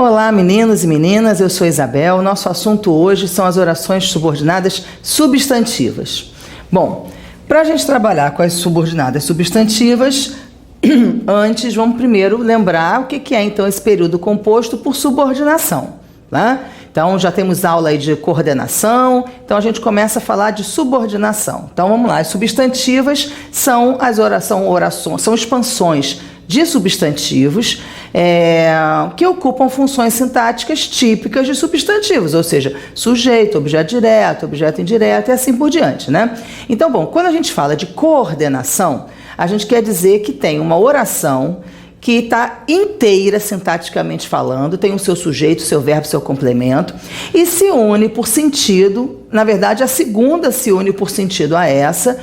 Olá, meninos e meninas, eu sou Isabel. Nosso assunto hoje são as orações subordinadas substantivas. Bom, para a gente trabalhar com as subordinadas substantivas, antes vamos primeiro lembrar o que é então esse período composto por subordinação, tá? Então já temos aula aí de coordenação, então a gente começa a falar de subordinação. Então vamos lá, as substantivas são são expansões de substantivos que ocupam funções sintáticas típicas de substantivos, ou seja, sujeito, objeto direto, objeto indireto e assim por diante, né? Então, bom, quando a gente fala de coordenação, a gente quer dizer que tem uma oração que está inteira, sintaticamente falando, tem o seu sujeito, seu verbo, seu complemento, e se une por sentido, na verdade, a segunda se une por sentido a essa,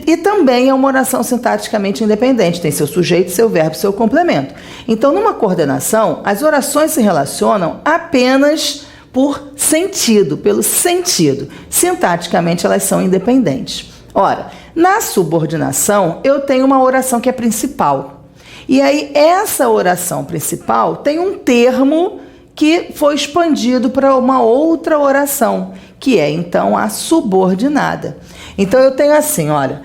e também é uma oração sintaticamente independente, tem seu sujeito, seu verbo, seu complemento. Então, numa coordenação, as orações se relacionam apenas por sentido, pelo sentido. Sintaticamente, elas são independentes. Ora, na subordinação, eu tenho uma oração que é principal. E aí, essa oração principal tem um termo que foi expandido para uma outra oração, que é, então, a subordinada. Então, eu tenho assim, olha,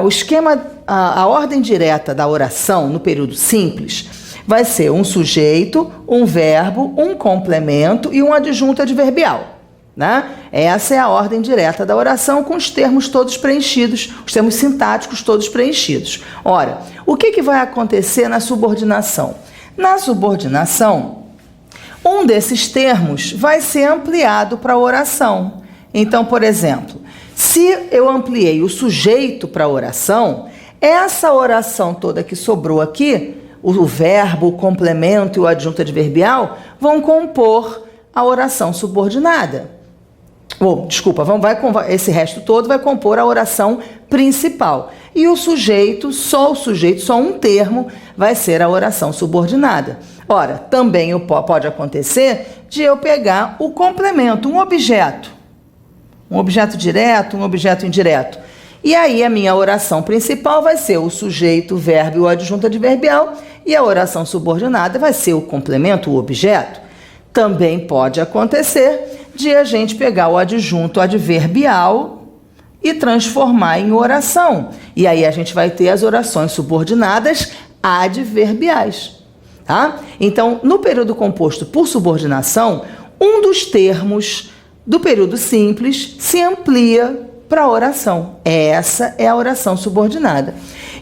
o esquema, a ordem direta da oração no período simples vai ser um sujeito, um verbo, um complemento e um adjunto adverbial, né? Essa é a ordem direta da oração com os termos todos preenchidos, os termos sintáticos todos preenchidos. Ora, o que vai acontecer na subordinação? Na subordinação, um desses termos vai ser ampliado para a oração. Então, por exemplo, se eu ampliei o sujeito para a oração, essa oração toda que sobrou aqui, o verbo, o complemento e o adjunto adverbial, vão compor a oração subordinada. Esse resto todo vai compor a oração principal. E o sujeito, só um termo, vai ser a oração subordinada. Ora, também pode acontecer de eu pegar o complemento, um objeto direto, um objeto indireto. E aí a minha oração principal vai ser o sujeito, o verbo e o adjunto adverbial, e a oração subordinada vai ser o complemento, o objeto. Também pode acontecer de a gente pegar o adjunto adverbial e transformar em oração. E aí a gente vai ter as orações subordinadas adverbiais, tá? Então, no período composto por subordinação, um dos termos do período simples se amplia para a oração. Essa é a oração subordinada.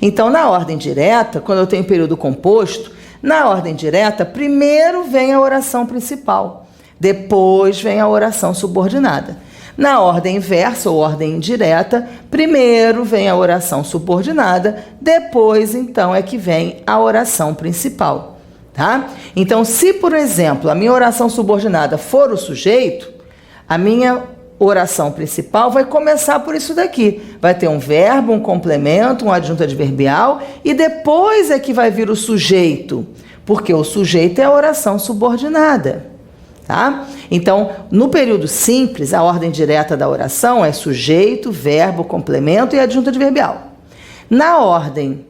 Então, na ordem direta, quando eu tenho período composto, na ordem direta, primeiro vem a oração principal, depois vem a oração subordinada. Na ordem inversa ou ordem indireta, primeiro vem a oração subordinada, depois, então, é que vem a oração principal, tá? Então, se, por exemplo, a minha oração subordinada for o sujeito, a minha oração principal vai começar por isso daqui. Vai ter um verbo, um complemento, um adjunto adverbial e depois é que vai vir o sujeito, porque o sujeito é a oração subordinada, tá? Então, no período simples, a ordem direta da oração é sujeito, verbo, complemento e adjunto adverbial. Na ordem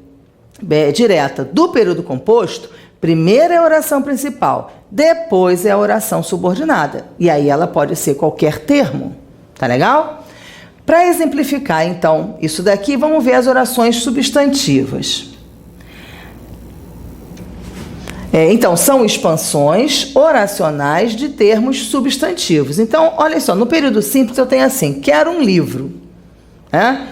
direta do período composto, primeiro é a oração principal, depois é a oração subordinada. E aí ela pode ser qualquer termo. Tá legal? Para exemplificar, então, isso daqui, vamos ver as orações substantivas. Então, são expansões oracionais de termos substantivos. Então, olha só, no período simples eu tenho assim, quero um livro.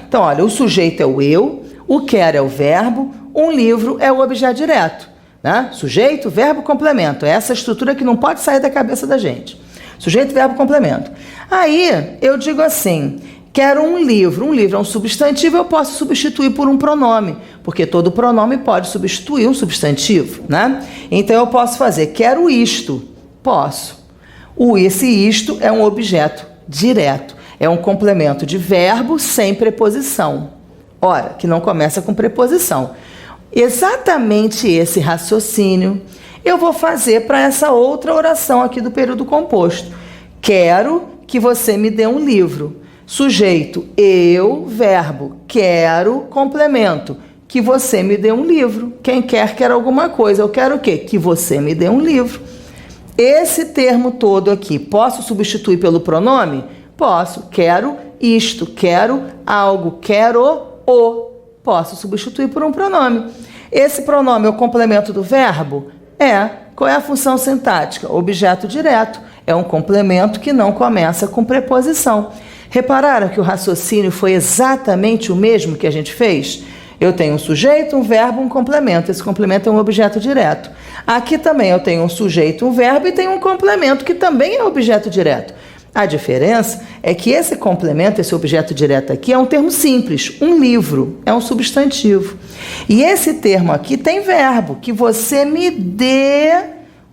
Então, olha, o sujeito é o eu, o quero é o verbo, um livro é o objeto direto. Né? Sujeito, verbo, complemento. É essa estrutura que não pode sair da cabeça da gente. Sujeito, verbo, complemento. Aí, eu digo assim, quero um livro. Um livro é um substantivo, eu posso substituir por um pronome, porque todo pronome pode substituir um substantivo, né? Então, eu posso fazer, quero isto. Posso. Esse isto é um objeto direto. É um complemento de verbo sem preposição. Ora, que não começa com preposição. Exatamente esse raciocínio eu vou fazer para essa outra oração aqui do período composto. Quero que você me dê um livro. Sujeito, eu, verbo, quero, complemento, que você me dê um livro. Quem quer alguma coisa. Eu quero o quê? Que você me dê um livro. Esse termo todo aqui, posso substituir pelo pronome? Posso. Quero isto, quero algo, quero o. Posso substituir por um pronome. Esse pronome é o complemento do verbo? É. Qual é a função sintática? Objeto direto. É um complemento que não começa com preposição. Repararam que o raciocínio foi exatamente o mesmo que a gente fez? Eu tenho um sujeito, um verbo, um complemento. Esse complemento é um objeto direto. Aqui também eu tenho um sujeito, um verbo e tenho um complemento que também é objeto direto. A diferença é que esse complemento, esse objeto direto aqui, é um termo simples, um livro, é um substantivo. E esse termo aqui tem verbo, que você me dê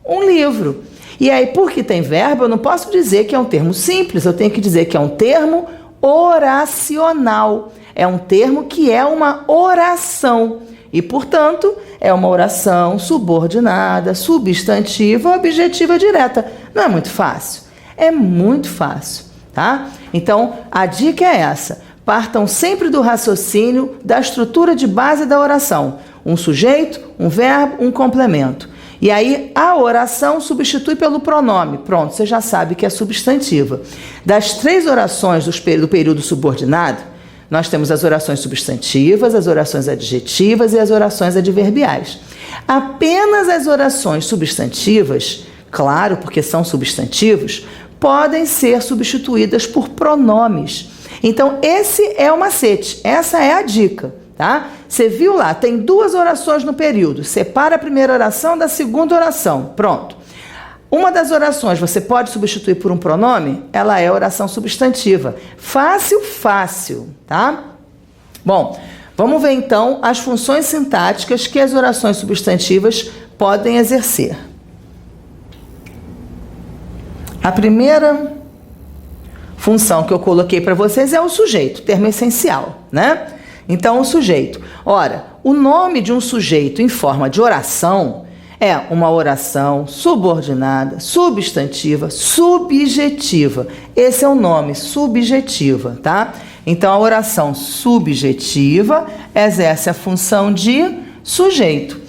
um livro. E aí, porque tem verbo, eu não posso dizer que é um termo simples, eu tenho que dizer que é um termo oracional. É um termo que é uma oração. E, portanto, é uma oração subordinada, substantiva, objetiva direta. Não é muito fácil? É muito fácil, tá? Então, a dica é essa. Partam sempre do raciocínio da estrutura de base da oração. Um sujeito, um verbo, um complemento. E aí, a oração substitui pelo pronome. Pronto, você já sabe que é substantiva. Das 3 orações do período subordinado, nós temos as orações substantivas, as orações adjetivas e as orações adverbiais. Apenas as orações substantivas, claro, porque são substantivos, podem ser substituídas por pronomes. Então, esse é o macete, essa é a dica, tá? Você viu lá, tem 2 orações no período, separa a primeira oração da segunda oração, pronto. Uma das orações você pode substituir por um pronome, ela é oração substantiva. Fácil, fácil, tá? Bom, vamos ver então as funções sintáticas que as orações substantivas podem exercer. A primeira função que eu coloquei para vocês é o sujeito, termo essencial, né? Então, o sujeito. Ora, o nome de um sujeito em forma de oração é uma oração subordinada, substantiva, subjetiva. Esse é o nome, subjetiva, tá? Então, a oração subjetiva exerce a função de sujeito.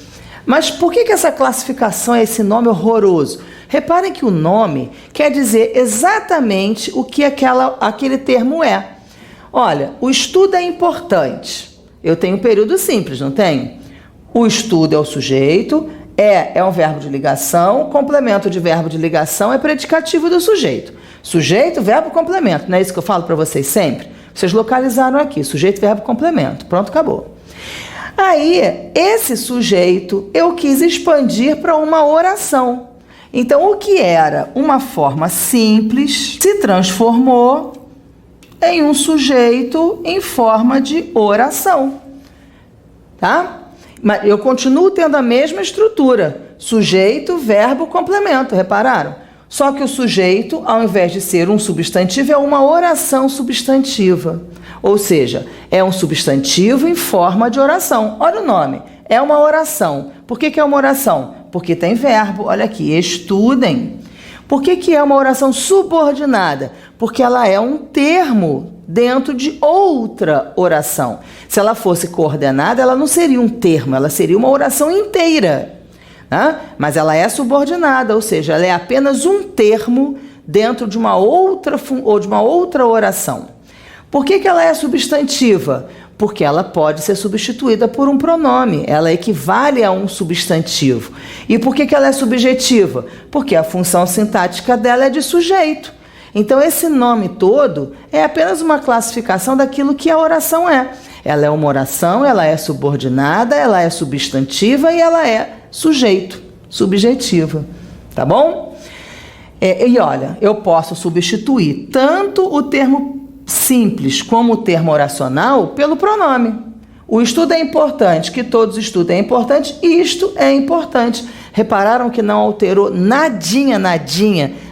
Mas por que essa classificação é esse nome horroroso? Reparem que o nome quer dizer exatamente o que aquele termo é. Olha, o estudo é importante. Eu tenho um período simples, não tenho? O estudo é o sujeito, é um verbo de ligação, complemento de verbo de ligação é predicativo do sujeito. Sujeito, verbo, complemento. Não é isso que eu falo para vocês sempre? Vocês localizaram aqui, sujeito, verbo, complemento. Pronto, acabou. Aí, esse sujeito eu quis expandir para uma oração. Então, o que era uma forma simples se transformou em um sujeito em forma de oração. Tá? Mas eu continuo tendo a mesma estrutura. Sujeito, verbo, complemento. Repararam? Só que o sujeito, ao invés de ser um substantivo, é uma oração substantiva. Ou seja, é um substantivo em forma de oração. Olha o nome. É uma oração. Por que é uma oração? Porque tem verbo. Olha aqui, estudem. Por que é uma oração subordinada? Porque ela é um termo dentro de outra oração. Se ela fosse coordenada, ela não seria um termo, ela seria uma oração inteira. Né? Mas ela é subordinada, ou seja, ela é apenas um termo dentro de uma outra oração. Por que ela é substantiva? Porque ela pode ser substituída por um pronome, ela equivale a um substantivo. E por que ela é subjetiva? Porque a função sintática dela é de sujeito. Então, esse nome todo é apenas uma classificação daquilo que a oração é. Ela é uma oração, ela é subordinada, ela é substantiva e ela é sujeito, subjetiva. Tá bom? E olha, eu posso substituir tanto o termo simples como o termo oracional pelo pronome. O estudo é importante, que todos estudem é importante, isto é importante. Repararam que não alterou nadinha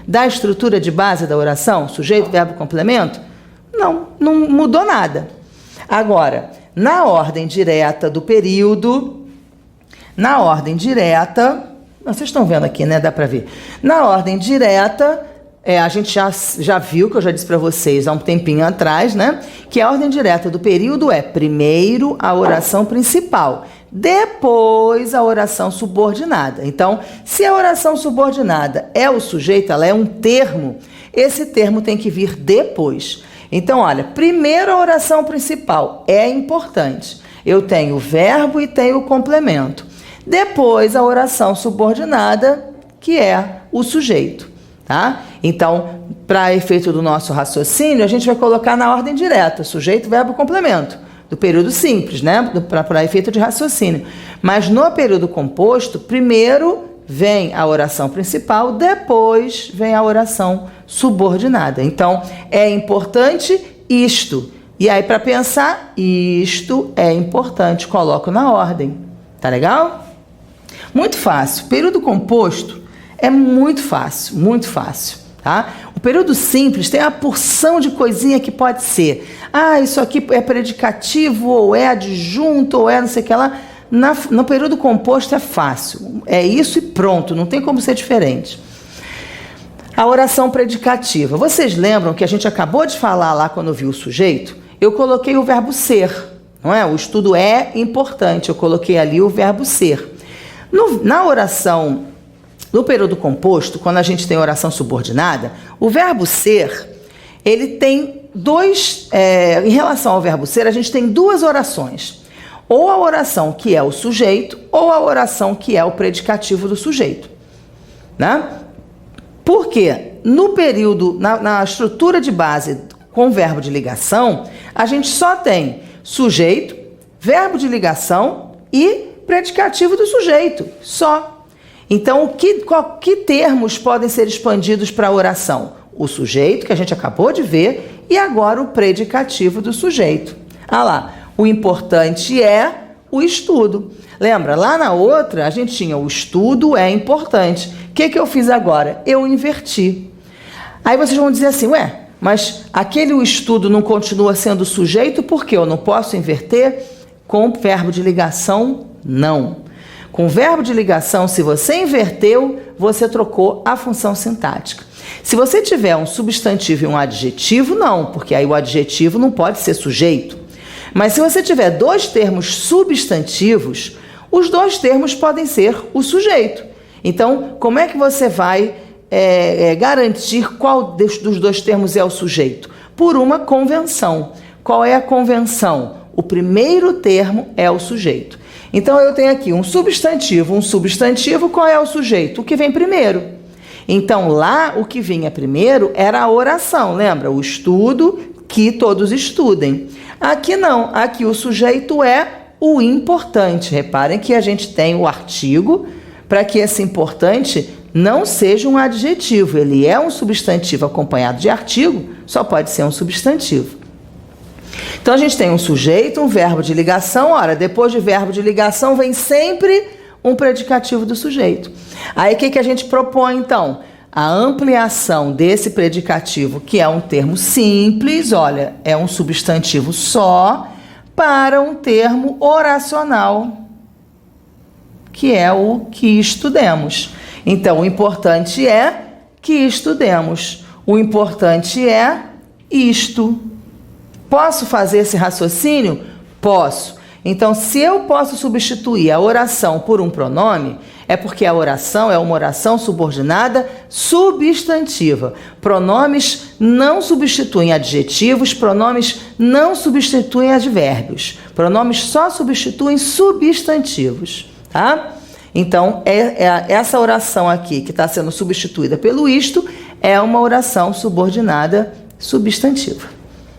da estrutura de base da oração? Sujeito, verbo, complemento? Não mudou nada. Agora, na ordem direta do período, vocês estão vendo aqui, né? Dá para ver. Na ordem direta, a gente já viu, que eu já disse para vocês há um tempinho atrás, né? Que a ordem direta do período é primeiro a oração principal, depois a oração subordinada. Então, se a oração subordinada é o sujeito, ela é um termo, esse termo tem que vir depois. Então, olha, primeiro a oração principal é importante. Eu tenho o verbo e tenho o complemento. Depois a oração subordinada, que é o sujeito, tá? Então, para efeito do nosso raciocínio, a gente vai colocar na ordem direta, sujeito, verbo, complemento, do período simples, né? Para efeito de raciocínio. Mas no período composto, primeiro vem a oração principal, depois vem a oração subordinada. Então, é importante isto. E aí, para pensar, isto é importante, coloco na ordem. Tá legal? Muito fácil. Período composto é muito fácil, tá? O período simples tem uma porção de coisinha que pode ser. Isso aqui é predicativo, ou é adjunto, ou é não sei o que lá. No período composto é fácil. É isso e pronto, não tem como ser diferente. A oração predicativa. Vocês lembram que a gente acabou de falar lá quando viu o sujeito? Eu coloquei o verbo ser, não é? O estudo é importante, eu coloquei ali o verbo ser. Na oração, no período composto, quando a gente tem oração subordinada, o verbo ser, ele tem em relação ao verbo ser, a gente tem duas orações. Ou a oração que é o sujeito, ou a oração que é o predicativo do sujeito, né? Por quê? No período, na estrutura de base com verbo de ligação, a gente só tem sujeito, verbo de ligação e predicativo do sujeito, só. Então, que termos podem ser expandidos para a oração? O sujeito, que a gente acabou de ver, e agora o predicativo do sujeito. Lá, o importante é o estudo. Lembra, lá na outra, a gente tinha o estudo é importante. O que eu fiz agora? Eu inverti. Aí vocês vão dizer assim, mas o estudo não continua sendo sujeito, por quê? Eu não posso inverter com verbo de ligação? Não. Com verbo de ligação, se você inverteu, você trocou a função sintática. Se você tiver um substantivo e um adjetivo, não, porque aí o adjetivo não pode ser sujeito. Mas se você tiver dois termos substantivos, os dois termos podem ser o sujeito. Então, como é que você vai garantir qual dos dois termos é o sujeito? Por uma convenção. Qual é a convenção? O primeiro termo é o sujeito. Então, eu tenho aqui um substantivo, qual é o sujeito? O que vem primeiro. Então, lá, o que vinha primeiro era a oração, lembra? O estudo, que todos estudem. Aqui não, aqui o sujeito é o importante. Reparem que a gente tem o artigo, para que esse importante não seja um adjetivo. Ele é um substantivo acompanhado de artigo, só pode ser um substantivo. Então, a gente tem um sujeito, um verbo de ligação. Ora, depois de verbo de ligação vem sempre um predicativo do sujeito. Aí, o que a gente propõe, então? A ampliação desse predicativo, que é um termo simples, olha, é um substantivo só, para um termo oracional, que é o que estudemos. Então, o importante é que estudemos. O importante é isto. Posso fazer esse raciocínio? Posso. Então, se eu posso substituir a oração por um pronome, é porque a oração é uma oração subordinada substantiva. Pronomes não substituem adjetivos, pronomes não substituem advérbios. Pronomes só substituem substantivos, tá? Então, essa oração aqui, que está sendo substituída pelo isto, é uma oração subordinada substantiva.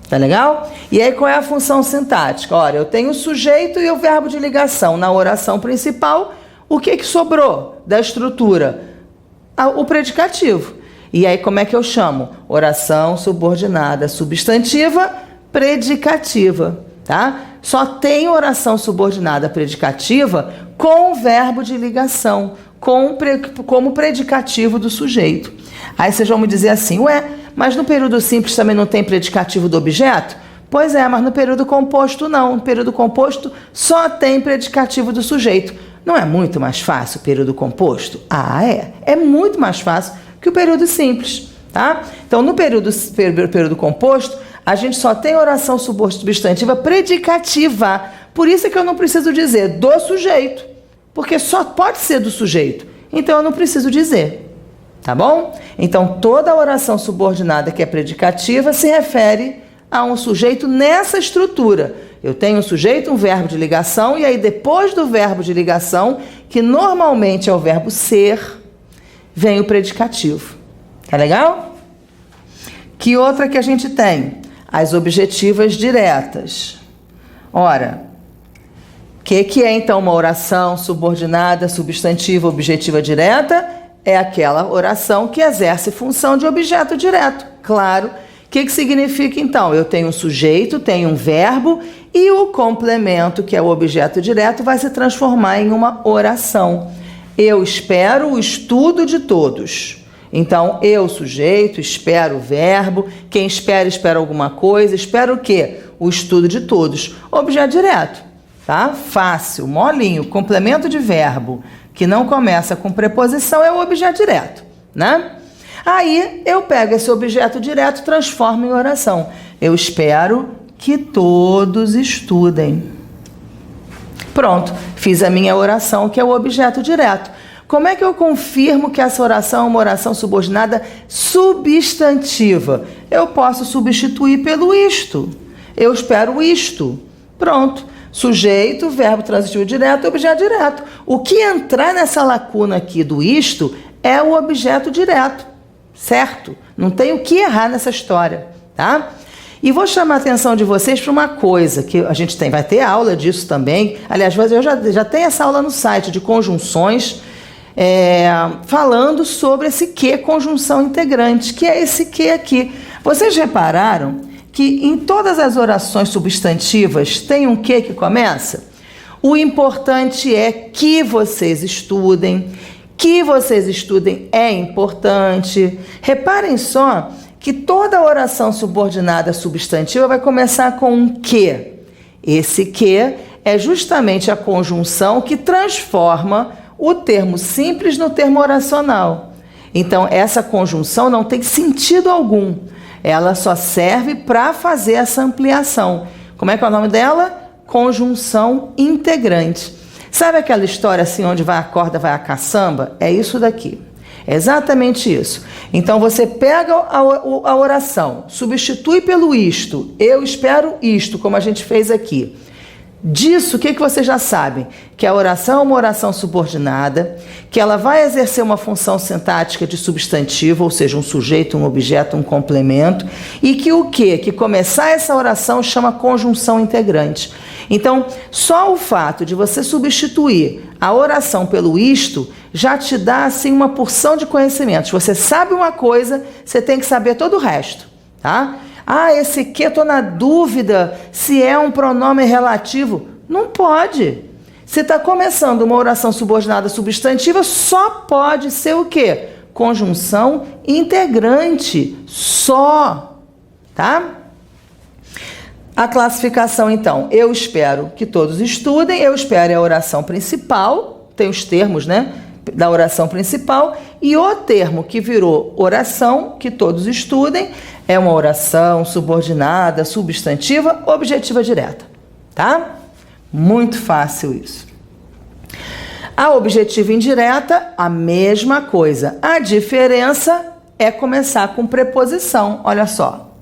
Tá legal? E aí, qual é a função sintática? Olha, eu tenho o sujeito e o verbo de ligação. Na oração principal, o que sobrou da estrutura? O predicativo. E aí, como é que eu chamo? Oração subordinada substantiva predicativa, tá? Só tem oração subordinada predicativa com verbo de ligação, como predicativo do sujeito. Aí vocês vão me dizer assim, mas no período simples também não tem predicativo do objeto? Pois é, mas no período composto não. No período composto só tem predicativo do sujeito. Não é muito mais fácil o período composto? É muito mais fácil que o período simples, tá? Então, no período composto, a gente só tem oração substantiva predicativa. Por isso é que eu não preciso dizer do sujeito, porque só pode ser do sujeito. Então, eu não preciso dizer, tá bom? Então, toda oração subordinada que é predicativa se refere a um sujeito nessa estrutura. Eu tenho um sujeito, um verbo de ligação, e aí depois do verbo de ligação, que normalmente é o verbo ser, vem o predicativo. Tá legal? Que outra que a gente tem? As objetivas diretas. Ora, o que é então uma oração subordinada, substantiva, objetiva direta? É aquela oração que exerce função de objeto direto. Claro. O que significa então? Eu tenho um sujeito, tenho um verbo e o complemento, que é o objeto direto, vai se transformar em uma oração. Eu espero o estudo de todos. Então, eu, sujeito, espero o verbo. Quem espera, espera alguma coisa. Espera o quê? O estudo de todos. Objeto direto, tá? Fácil, molinho. Complemento de verbo que não começa com preposição é o objeto direto, né? Aí, eu pego esse objeto direto e transformo em oração. Eu espero que todos estudem. Pronto, fiz a minha oração, que é o objeto direto. Como é que eu confirmo que essa oração é uma oração subordinada substantiva? Eu posso substituir pelo isto. Eu espero isto. Pronto. Sujeito, verbo transitivo direto, objeto direto. O que entrar nessa lacuna aqui do isto é o objeto direto. Certo? Não tem o que errar nessa história, tá? E vou chamar a atenção de vocês para uma coisa, que a gente vai ter aula disso também. Aliás, eu já tenho essa aula no site de conjunções, falando sobre esse que, conjunção integrante, que é esse que aqui. Vocês repararam que em todas as orações substantivas tem um que começa? O importante é que vocês estudem. Que vocês estudem é importante. Reparem só que toda oração subordinada substantiva vai começar com um que. Esse que é justamente a conjunção que transforma o termo simples no termo oracional. Então, essa conjunção não tem sentido algum. Ela só serve para fazer essa ampliação. Como é que é o nome dela? Conjunção integrante. Sabe aquela história assim, onde vai a corda, vai a caçamba? É isso daqui. É exatamente isso. Então, você pega a oração, substitui pelo isto. Eu espero isto, como a gente fez aqui. Disso, o que vocês já sabem? Que a oração é uma oração subordinada, que ela vai exercer uma função sintática de substantivo, ou seja, um sujeito, um objeto, um complemento, e que o quê? Que começar essa oração chama conjunção integrante. Então, só o fato de você substituir a oração pelo isto já te dá assim uma porção de conhecimentos. Você sabe uma coisa, você tem que saber todo o resto, tá? Ah, esse que, estou na dúvida se é um pronome relativo. Não pode. Se está começando uma oração subordinada substantiva, só pode ser o quê? Conjunção integrante. Só. Tá? A classificação, então. Eu espero que todos estudem. Eu espero é a oração principal. Tem os termos, né? Da oração principal, e o termo que virou oração, que todos estudem, é uma oração subordinada, substantiva, objetiva direta, tá? Muito fácil isso. A objetiva indireta, a mesma coisa. A diferença é começar com preposição. Olha só,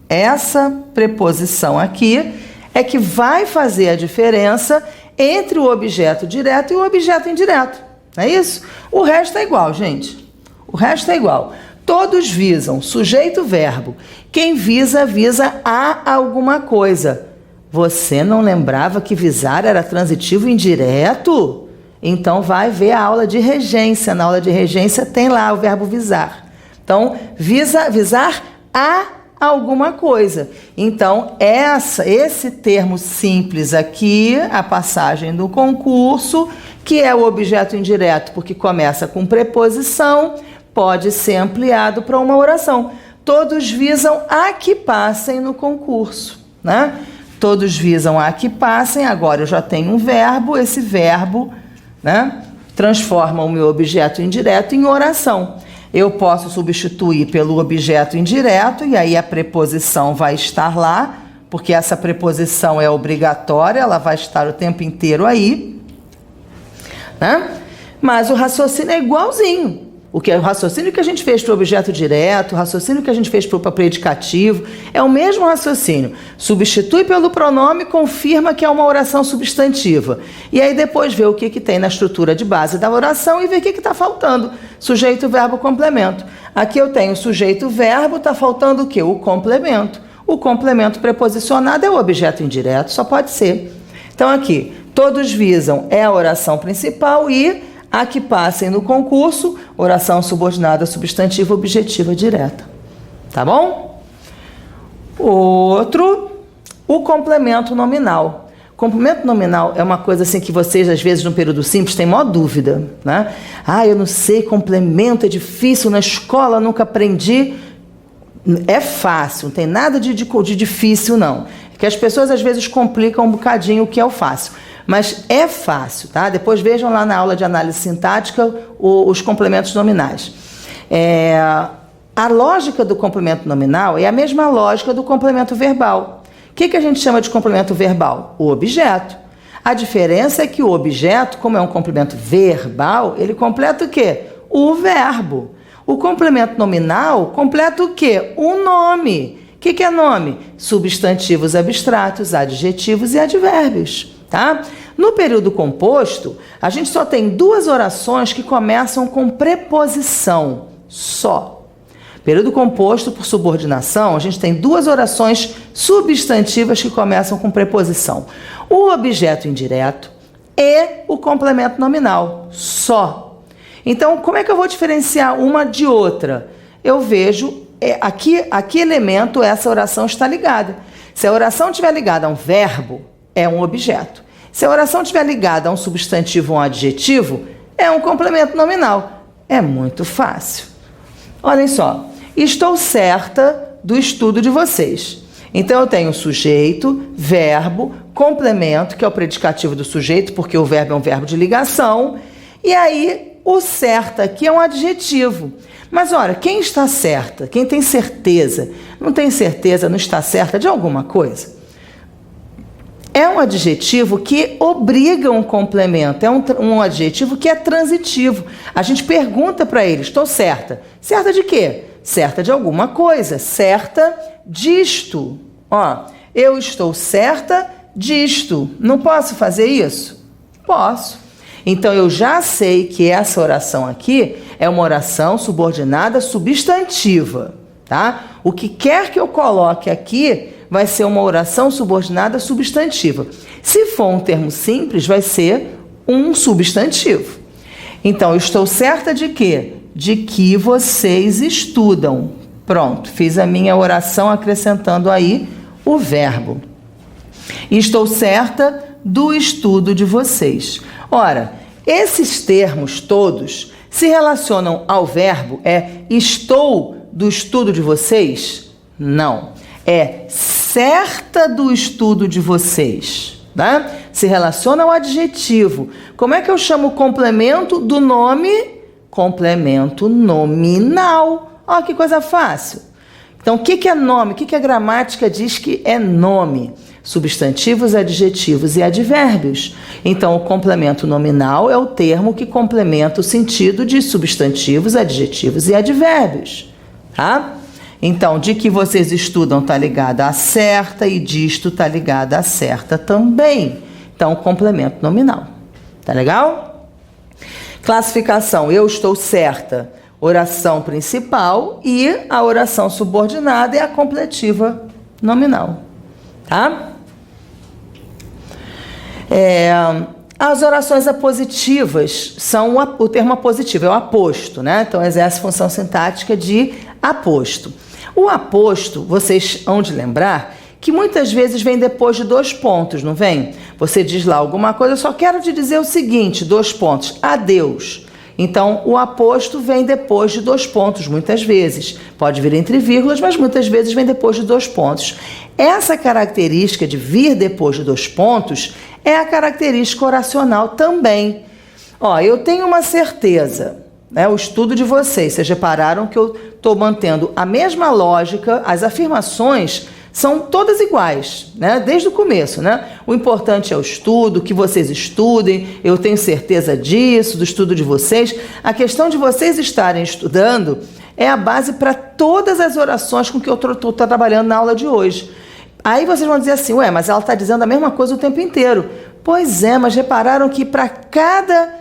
essa preposição aqui é que vai fazer a diferença entre o objeto direto e o objeto indireto. Não é isso? O resto é igual, gente. O resto é igual. Todos visam sujeito, verbo. Quem visa, visa a alguma coisa. Você não lembrava que visar era transitivo indireto? Então vai ver a aula de regência. Na aula de regência tem lá o verbo visar. Então, visar a alguma coisa. Então, esse termo simples aqui, a passagem do concurso, que é o objeto indireto, porque começa com preposição, pode ser ampliado para uma oração. Todos visam a que passem no concurso, né? Todos visam a que passem. Agora eu já tenho um verbo, esse verbo, né, transforma o meu objeto indireto em oração. Eu posso substituir pelo objeto indireto e aí a preposição vai estar lá, porque essa preposição é obrigatória, ela vai estar o tempo inteiro aí, né? Mas o raciocínio é igualzinho. O raciocínio que a gente fez para o objeto direto, o raciocínio que a gente fez para o predicativo, é o mesmo raciocínio. Substitui pelo pronome, confirma que é uma oração substantiva. E aí depois vê o que tem na estrutura de base da oração e vê o que está faltando. Sujeito, verbo, complemento. Aqui eu tenho sujeito, verbo, está faltando o quê? O complemento. O complemento preposicionado é o objeto indireto, só pode ser. Então aqui, todos visam é a oração principal e a que passem no concurso, oração subordinada, substantiva, objetiva, direta. Tá bom? Outro, o complemento nominal. Complemento nominal é uma coisa assim que vocês, às vezes, no período simples, têm maior dúvida, né? Ah, eu não sei, complemento é difícil, na escola nunca aprendi. É fácil, não tem nada de difícil, não. É que as pessoas, às vezes, complicam um bocadinho o que é o fácil. Mas é fácil, tá? Depois vejam lá na aula de análise sintática os complementos nominais. A lógica do complemento nominal é a mesma lógica do complemento verbal. O que a gente chama de complemento verbal? O objeto. A diferença é que o objeto, como é um complemento verbal, ele completa o quê? O verbo. O complemento nominal completa o quê? O nome. O que é nome? Substantivos abstratos, adjetivos e advérbios. Tá? No período composto, a gente só tem duas orações que começam com preposição, só. Período composto por subordinação, a gente tem duas orações substantivas que começam com preposição. O objeto indireto e o complemento nominal, só. Então, como é que eu vou diferenciar uma de outra? Eu vejo, a que elemento essa oração está ligada. Se a oração estiver ligada a um verbo, é um objeto. Se a oração estiver ligada a um substantivo ou um adjetivo, é um complemento nominal. É muito fácil. Olhem só, estou certa do estudo de vocês. Então eu tenho sujeito, verbo, complemento, que é o predicativo do sujeito, porque o verbo é um verbo de ligação, e aí o certa aqui é um adjetivo. Mas olha, quem está certa? Quem tem certeza? Não tem certeza, não está certa de alguma coisa? É um adjetivo que obriga um complemento, é um adjetivo que é transitivo. A gente pergunta para ele, estou certa. Certa de quê? Certa de alguma coisa, certa disto. Ó, eu estou certa disto. Não posso fazer isso? Posso. Então eu já sei que essa oração aqui é uma oração subordinada substantiva, tá? O que quer que eu coloque aqui vai ser uma oração subordinada substantiva. Se for um termo simples, vai ser um substantivo. Então, eu estou certa de quê? De que vocês estudam. Pronto, fiz a minha oração acrescentando aí o verbo. Estou certa do estudo de vocês. Ora, esses termos todos se relacionam ao verbo, estou do estudo de vocês? Não. É certa do estudo de vocês, tá? Se relaciona ao adjetivo. Como é que eu chamo o complemento do nome? Complemento nominal. Olha que coisa fácil. Então, o que é nome? O que a gramática diz que é nome? Substantivos, adjetivos e advérbios. Então, o complemento nominal é o termo que complementa o sentido de substantivos, adjetivos e advérbios, tá? Então, de que vocês estudam está ligada a certa e disto está ligada a certa também. Então, complemento nominal. Tá legal? Classificação, eu estou certa. Oração principal e a oração subordinada é a completiva nominal. Tá? As orações apositivas são o termo apositivo, é o aposto, né? Então, exerce função sintática de aposto. O aposto, vocês hão de lembrar que muitas vezes vem depois de 2 pontos, não vem? Você diz lá alguma coisa, eu só quero te dizer o seguinte, 2 pontos, adeus. Então, o aposto vem depois de 2 pontos, muitas vezes. Pode vir entre vírgulas, mas muitas vezes vem depois de 2 pontos. Essa característica de vir depois de 2 pontos é a característica oracional também. Ó, eu tenho uma certeza. né, o estudo de vocês. Vocês repararam que eu estou mantendo a mesma lógica, as afirmações são todas iguais, né? Desde o começo, né? O importante é o estudo, que vocês estudem, eu tenho certeza disso, do estudo de vocês. A questão de vocês estarem estudando é a base para todas as orações com que eu estou trabalhando na aula de hoje. Aí vocês vão dizer assim, ué, mas ela está dizendo a mesma coisa o tempo inteiro. Pois é, mas repararam que para cada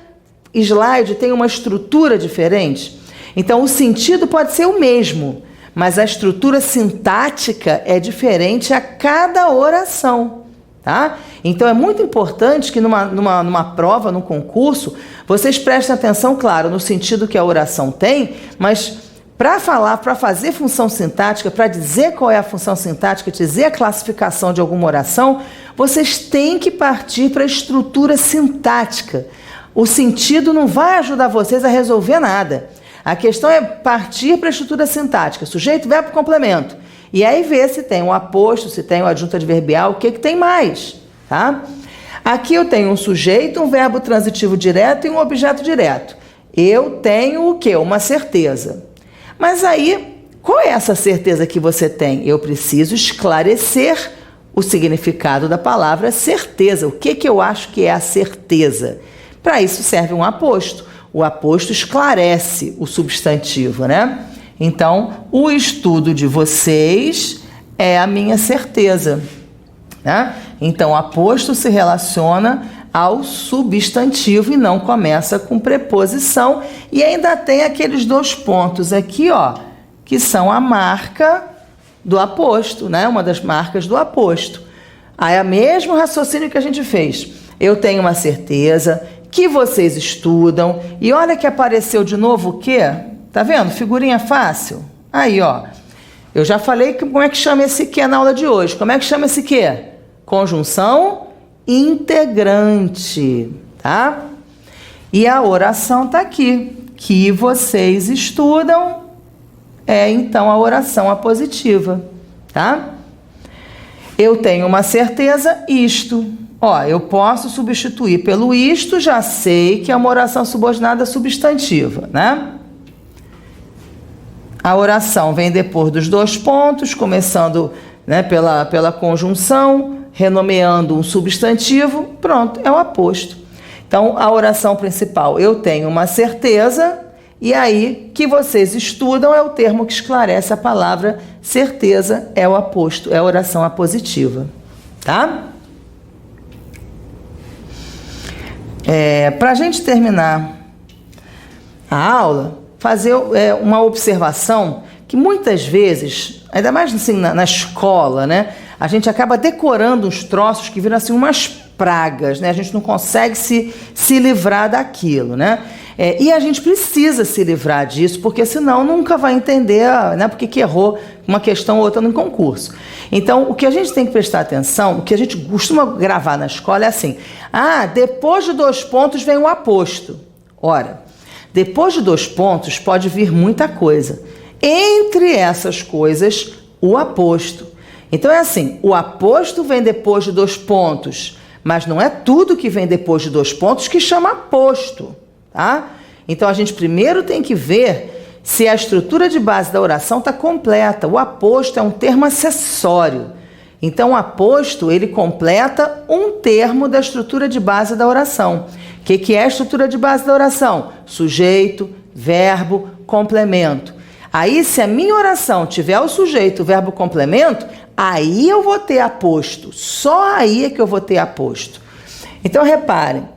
slide tem uma estrutura diferente? Então o sentido pode ser o mesmo, mas a estrutura sintática é diferente a cada oração, tá? Então é muito importante que numa prova, num concurso, vocês prestem atenção, claro, no sentido que a oração tem, mas para falar, para fazer função sintática, para dizer qual é a função sintática, dizer a classificação de alguma oração, vocês têm que partir para a estrutura sintática. O sentido não vai ajudar vocês a resolver nada. A questão é partir para a estrutura sintática, sujeito, verbo, complemento. E aí ver se tem um aposto, se tem um adjunto adverbial, o que tem mais, tá? Aqui eu tenho um sujeito, um verbo transitivo direto e um objeto direto. Eu tenho o quê? Uma certeza. Mas aí, qual é essa certeza que você tem? Eu preciso esclarecer o significado da palavra certeza. O que eu acho que é a certeza? Para isso serve um aposto. O aposto esclarece o substantivo, né? Então, o estudo de vocês é a minha certeza, né? Então, o aposto se relaciona ao substantivo e não começa com preposição. E ainda tem aqueles 2 pontos aqui, ó, que são a marca do aposto, né? Uma das marcas do aposto. Aí é o mesmo raciocínio que a gente fez. Eu tenho uma certeza que vocês estudam. E olha que apareceu de novo o quê? Tá vendo? Figurinha fácil. Aí, ó. Eu já falei como é que chama esse que na aula de hoje. Como é que chama esse que? Conjunção integrante, tá? E a oração tá aqui. Que vocês estudam é, então, a oração apositiva, tá? Eu tenho uma certeza, isto. Ó, eu posso substituir pelo isto, já sei que é uma oração subordinada substantiva, né? A oração vem depois dos 2 pontos, começando, né, pela conjunção, renomeando um substantivo, pronto, é o aposto. Então, a oração principal, eu tenho uma certeza, e aí, que vocês estudam é o termo que esclarece a palavra certeza, é o aposto, é a oração apositiva, tá? Para a gente terminar a aula, fazer uma observação que muitas vezes, ainda mais assim na escola, né, a gente acaba decorando uns troços que viram assim umas pragas, né? A gente não consegue se livrar daquilo, né? E a gente precisa se livrar disso, porque senão nunca vai entender, né, porque que errou uma questão ou outra no concurso. Então, o que a gente tem que prestar atenção, o que a gente costuma gravar na escola é assim, depois de 2 pontos vem o aposto. Ora, depois de 2 pontos pode vir muita coisa. Entre essas coisas, o aposto. Então é assim, o aposto vem depois de 2 pontos, mas não é tudo que vem depois de 2 pontos que chama aposto, tá? Então a gente primeiro tem que ver se a estrutura de base da oração está completa. O aposto é um termo acessório. Então o aposto, ele completa um termo da estrutura de base da oração. O que é a estrutura de base da oração? Sujeito, verbo, complemento. Aí, se a minha oração tiver o sujeito, o verbo, complemento, aí eu vou ter aposto. Só aí é que eu vou ter aposto. Então, reparem.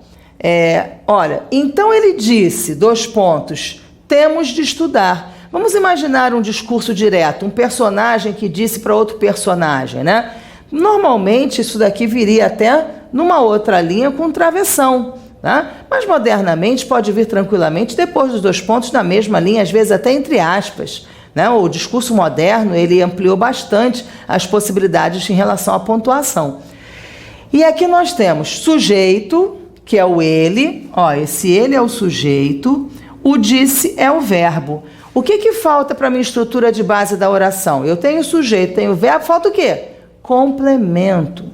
Olha, então ele disse, 2 pontos, temos de estudar. Vamos imaginar um discurso direto, um personagem que disse para outro personagem, né? Normalmente, isso daqui viria até numa outra linha com travessão, tá? Mas modernamente pode vir tranquilamente depois dos 2 pontos na mesma linha, às vezes até entre aspas, né? O discurso moderno, ele ampliou bastante as possibilidades em relação à pontuação. E aqui nós temos sujeito, que é o ele, ó, esse ele é o sujeito, o disse é o verbo. O que falta para a minha estrutura de base da oração? Eu tenho sujeito, tenho verbo, falta o quê? Complemento.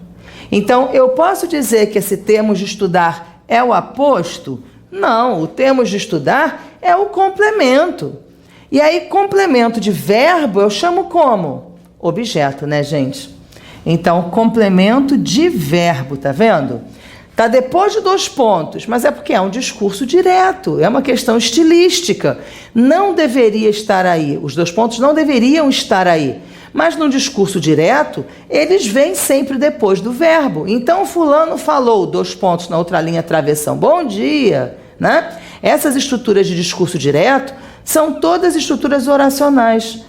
Então, eu posso dizer que esse termo de estudar é o aposto? Não, o termo de estudar É o complemento. E aí, complemento de verbo eu chamo como? Objeto, né, gente? Então, complemento de verbo, tá vendo? Tá depois de 2 pontos, mas é porque é um discurso direto, é uma questão estilística. Não deveria estar aí, os 2 pontos não deveriam estar aí. Mas no discurso direto, eles vêm sempre depois do verbo. Então, fulano falou, 2 pontos na outra linha, travessão, bom dia, né? Essas estruturas de discurso direto são todas estruturas oracionais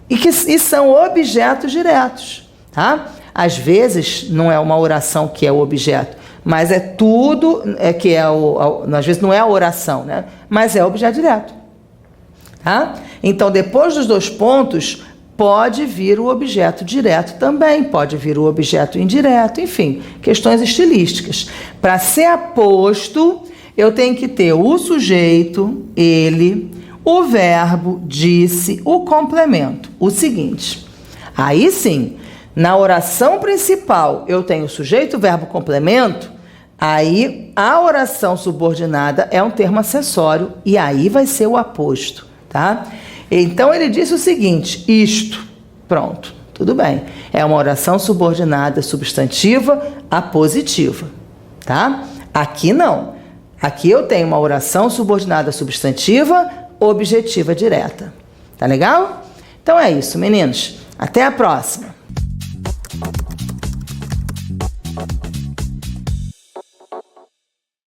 e são objetos diretos, tá? Às vezes, não é uma oração que é o objeto, mas é tudo que é às vezes não é a oração, né? Mas é objeto direto, tá? Então, depois dos 2 pontos, pode vir o objeto direto também, pode vir o objeto indireto, enfim, questões estilísticas. Para ser aposto, eu tenho que ter o sujeito, ele, o verbo, disse, o complemento. O seguinte, aí sim, na oração principal eu tenho sujeito, verbo, complemento, aí a oração subordinada é um termo acessório e aí vai ser o aposto, tá? Então ele disse o seguinte, isto, pronto, tudo bem. É uma oração subordinada substantiva apositiva, tá? Aqui não. Aqui eu tenho uma oração subordinada substantiva objetiva direta. Tá legal? Então é isso, meninos. Até a próxima.